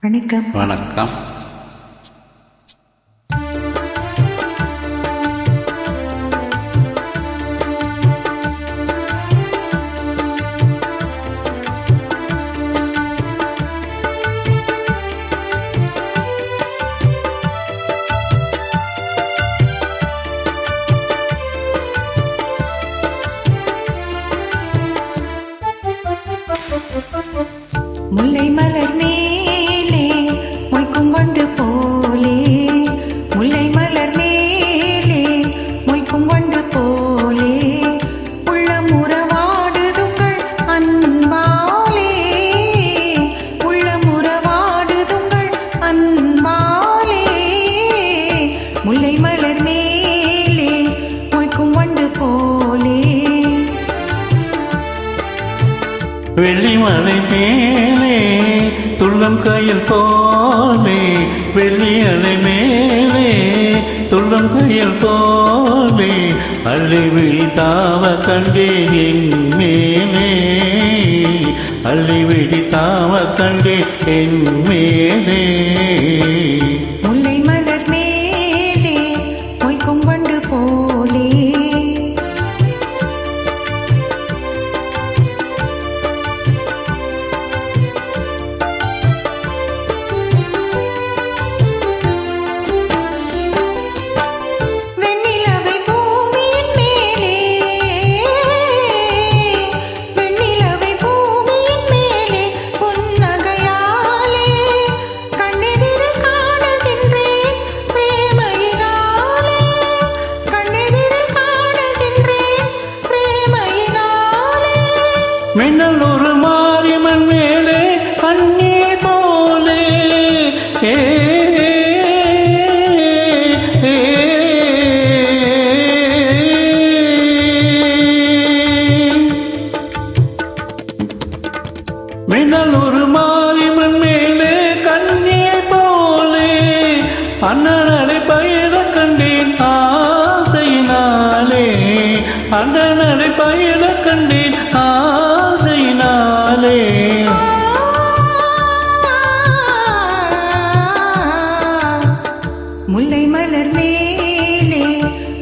வணக்கம். வணக்கம். முல்லை மலர் மேலே மொய்க்கும் வண்டு போலே, முல்லை மலர் மேலே மொய்க்கும் வண்டு போலே, உள்ளம் உறவாடுதுங்கள் அன்பாலே, உள்ளம் உறவாடுதுங்கள் அன்பாலே, முல்லை மலர் மேலே மொய்க்கும் வண்டு போலே. வெள்ளிமலை மேலே துள்ளம் கையில் போலே, வெள்ளியலை மேலே துள்ளம் கையில் போலே, அள்ளி விழித்தாவ கண்டேன் என் மேலே, அள்ளி விழித்தாவ கண்டேன் என் மேலே. முல்லை மலர் மேலே மொய்க்கும் வண்டு போலே. மின்னல் ஒரு மாரியம்மன் மேலே கண்ணீர் போலே, மின்னல் ஒரு மாரியம்மன் மேலே கண்ணீர் போலே, அண்ணனை பயிர கண்டேன் ஆசையினாலே, அண்ணனை பயிர கண்டேன் ஆசையினாலே. முல்லை மலர் மேலே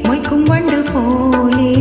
மொய்க்கும் வண்டு போலே.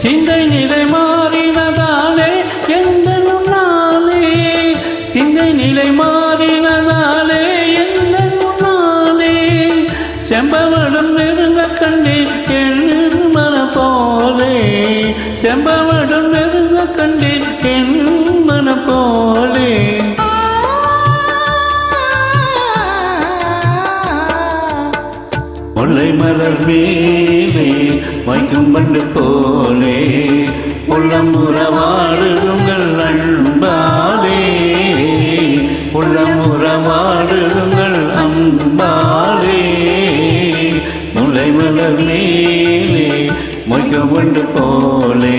சிந்தை நிலை மாறினதாலே எந்த முன்னாலே, சிந்தை நிலை மாறினதாலே எந்த முன்னாலே, செம்பவடம் நெருங்க கண்டேன் என் மனம் போலே, செம்பவடம் நெருங்க கண்டேன் என் மனம் போலே. முல்லை மலர் மேலே மொய்க்கும் வண்டு போலே, உள்ளம் உறவாடுங்கள் அன்பாலே, உள்ளம் உறவாடுங்கள் அன்பாலே, முல்லை மலர் மேலே மொய்க்கும் வண்டு போலே.